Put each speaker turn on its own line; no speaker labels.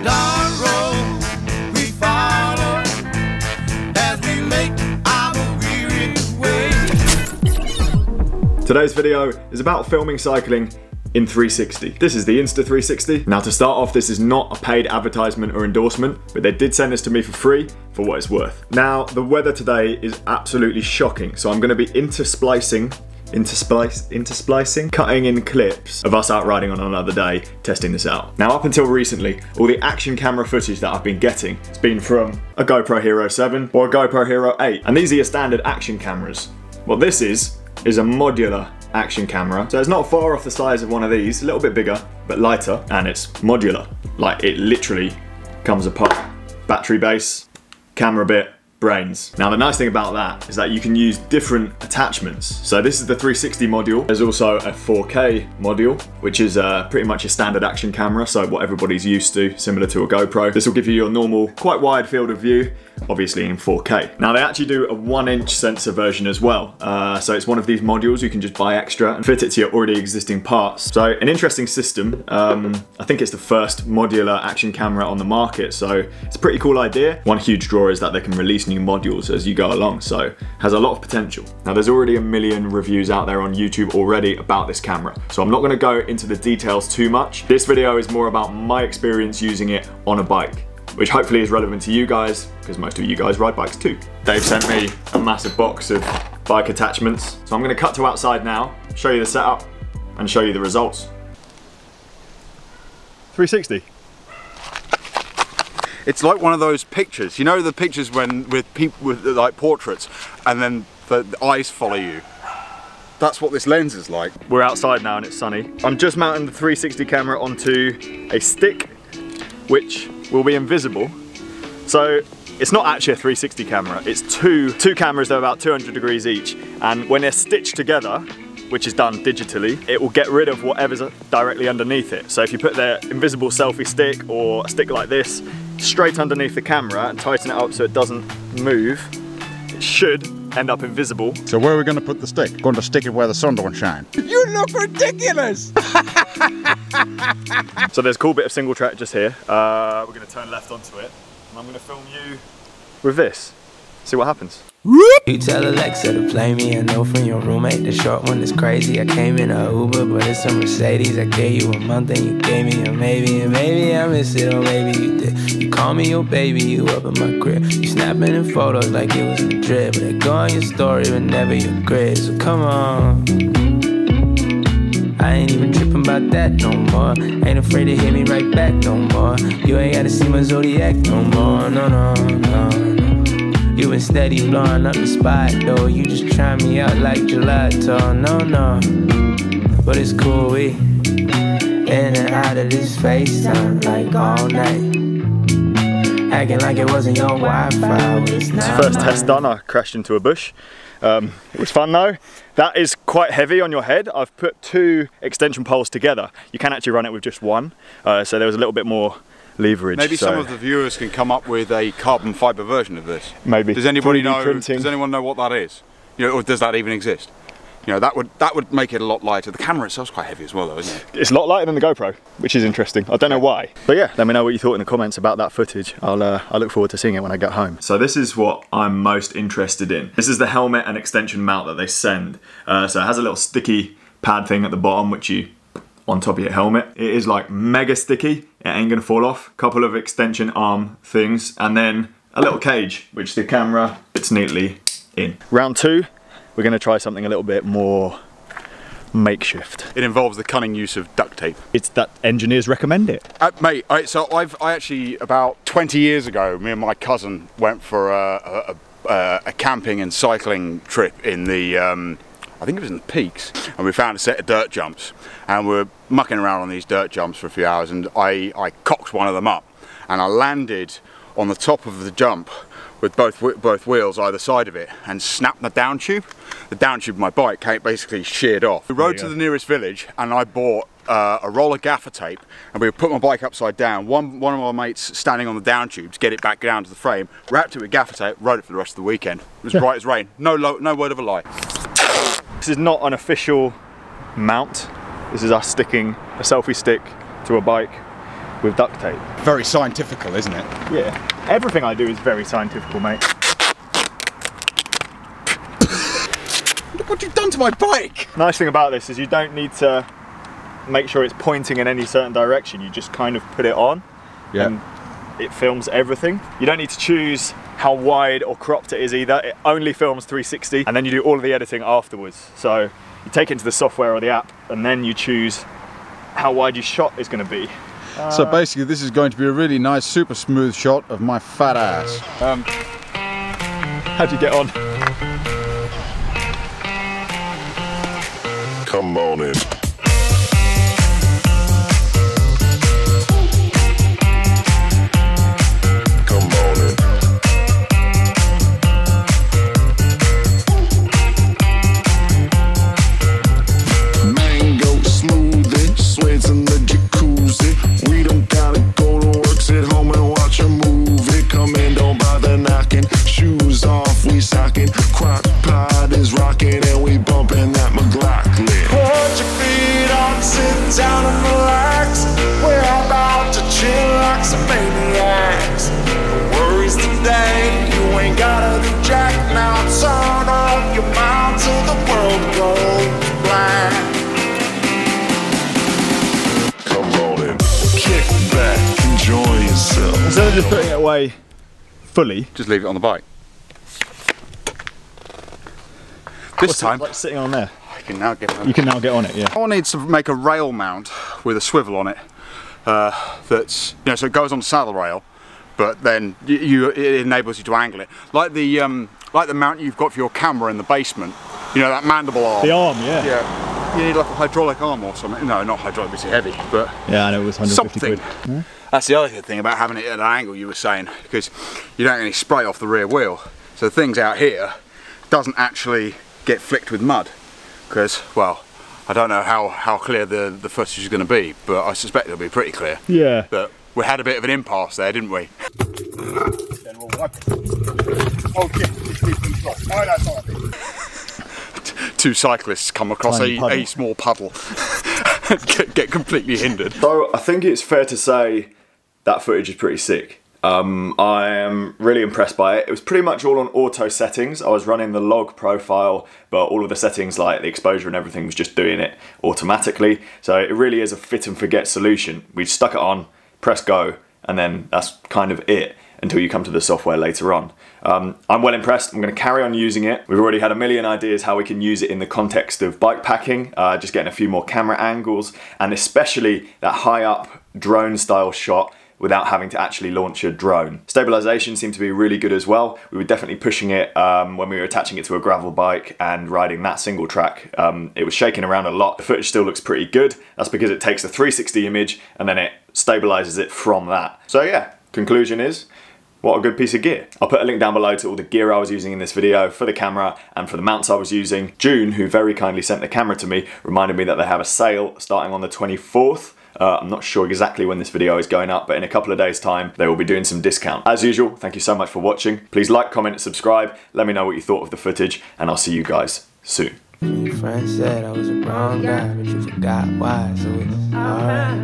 dark road we follow as we make our weary way.
Today's video is about filming cycling in 360. This is the Insta360. Now to start off, this is not a paid advertisement or endorsement, but they did send this to me for free for what it's worth. Now, the weather today is absolutely shocking, so I'm gonna be intersplicing, cutting in clips of us out riding on another day, testing this out. Now, up until recently, all the action camera footage that I've been getting has been from a GoPro Hero 7 or a GoPro Hero 8, and these are your standard action cameras. What this is a modular action camera. So it's not far off the size of one of these, a little bit bigger, but lighter, and it's modular. Like, it literally comes apart. Battery base, camera bit, brains. Now the nice thing about that is that you can use different attachments. So this is the 360 module. There's also a 4K module, which is pretty much a standard action camera, so what everybody's used to, similar to a GoPro. This will give you your normal, quite wide field of view, obviously in 4K. Now they actually do a 1-inch sensor version as well. So it's one of these modules you can just buy extra and fit it to your already existing parts. So an interesting system. I think it's the first modular action camera on the market, so it's a pretty cool idea. One huge draw is that they can release new modules as you go along, so has a lot of potential. Now there's already a million reviews out there on YouTube already about this camera, so I'm not going to go into the details too much. This video is more about my experience using it on a bike, which hopefully is relevant to you guys, because most of you guys ride bikes too. Dave sent me a massive box of bike attachments, so I'm going to cut to outside now, show you the setup, and show you the results. 360.
It's like one of those pictures, you know, the pictures when with people with like portraits, and then the eyes follow you. That's what this lens is like.
We're outside now and it's sunny. I'm just mounting the 360 camera onto a stick, which will be invisible. So it's not actually a 360 camera, it's two cameras that are about 200 degrees each, and when they're stitched together, which is done digitally, it will get rid of whatever's directly underneath it. So if you put the invisible selfie stick or a stick like this straight underneath the camera and tighten it up so it doesn't move, it should end up invisible.
So where are we going to put the stick? Going to stick it where the sun don't shine.
You look ridiculous!
So there's a cool bit of single track just here. We're going to turn left onto it, and I'm going to film you with this. See what happens.
You tell Alexa to play me a note from your roommate. The short one is crazy. I came in a Uber, but it's a Mercedes. I gave you a month and you gave me a maybe, and maybe I missed it, or maybe you did. You call me your baby, you up in my crib. You snapping in photos like it was a drip, but they go on your story but never your grid. So come on, I ain't even tripping about that no more. Ain't afraid to hit me right back no more. You ain't gotta see my zodiac no more. No, no, no, no. You been steady blowing up the spot though. You just try me out like gelato. No, no, but it's cool, we in and out of this FaceTime like all night, acting like it wasn't your Wi-Fi. It's the
first test done, I crashed into a bush. It was fun though. That is quite heavy on your head. I've put 2 extension poles together. You can actually run it with just one, so there was a little bit more leverage.
Maybe some of the viewers can come up with a carbon fibre version of this.
Maybe.
Does anybody know? Does anyone know what that is? You know, or does that even exist? You know, that would make it a lot lighter. The camera itself's quite heavy as well, though, isn't it?
It's a lot lighter than the GoPro, which is interesting. I don't know why. But yeah, let me know what you thought in the comments about that footage. I look forward to seeing it when I get home. So this is what I'm most interested in. This is the helmet and extension mount that they send. So it has a little sticky pad thing at the bottom, which you on top of your helmet. It is like mega sticky. It ain't gonna fall off. Couple of extension arm things, and then a little cage, which the camera fits neatly in. Round 2, we're gonna try something a little bit more makeshift.
It involves the cunning use of duct tape.
It's that engineers recommend it.
Mate, so I actually, about 20 years ago, me and my cousin went for a camping and cycling trip in the, I think it was in the Peaks, and we found a set of dirt jumps, and we were mucking around on these dirt jumps for a few hours, and I cocked one of them up, and I landed on the top of the jump with both wheels either side of it, and snapped the down tube. The down tube of my bike basically sheared off. We rode to the nearest village, and I bought a roll of gaffer tape, and we put my bike upside down. One of my mates standing on the down tube to get it back down to the frame, wrapped it with gaffer tape, rode it for the rest of the weekend. It was bright as rain. No word of a lie.
This is not an official mount. This is us sticking a selfie stick to a bike. with duct tape.
Very scientifical, isn't it?
Yeah. Everything I do is very scientifical, mate.
Look what you've done to my bike!
Nice thing about this is you don't need to make sure it's pointing in any certain direction. You just kind of put it on and it films everything. You don't need to choose how wide or cropped it is either. It only films 360 and then you do all of the editing afterwards. So you take it into the software or the app and then you choose how wide your shot is going to be.
So basically this is going to be a really nice, super smooth shot of my fat ass.
How'd you get on?
Come on in.
Down and relax. We're about to chill like some maniacs. No worries today. You ain't gotta do jack now. Turn up your mind till the world goes black. Come on in, kick back, enjoy yourself.
Instead of just putting it away fully,
Just leave it on the bike. This time,
like sitting on there.
I can now get on it.
You can now get on it, yeah.
I need to make a rail mount with a swivel on it. That's, you know, so it goes on the saddle rail, but then it enables you to angle it, like the mount you've got for your camera in the basement. You know, that mandible arm.
The arm, yeah.
Yeah. You need like a hydraulic arm or something. No, not hydraulic, it's heavy, but
yeah, I know, it was 150
something.
quid. Yeah.
That's the other good thing about having it at an angle you were saying, because you don't get any spray off the rear wheel. So the things out here doesn't actually get flicked with mud. Because, well, I don't know how clear the footage is going to be, but I suspect it'll be pretty clear.
Yeah.
But we had a bit of an impasse there, didn't we? Then we'll wipe it. Oh, no, that's not it. Two cyclists come across a small puddle, get completely hindered.
So I think it's fair to say that footage is pretty sick. I am really impressed by it. It was pretty much all on auto settings. I was running the log profile, but all of the settings like the exposure and everything was just doing it automatically. So it really is a fit and forget solution. We stuck it on, press go, and then that's kind of it until you come to the software later on. I'm well impressed. I'm going to carry on using it. We've already had a million ideas how we can use it in the context of bike packing, just getting a few more camera angles, and especially that high up drone style shot without having to actually launch a drone. Stabilization seemed to be really good as well. We were definitely pushing it when we were attaching it to a gravel bike and riding that single track. It was shaking around a lot. The footage still looks pretty good. That's because it takes a 360 image and then it stabilizes it from that. So yeah, conclusion is, what a good piece of gear. I'll put a link down below to all the gear I was using in this video for the camera and for the mounts I was using. June, who very kindly sent the camera to me, reminded me that they have a sale starting on the 24th. I'm not sure exactly when this video is going up, but in a couple of days' time, they will be doing some discount. As usual, thank you so much for watching. Please like, comment, and subscribe. Let me know what you thought of the footage, and I'll see you guys soon.
Your friend said I was a wrong guy, but you forgot why, so it's alright.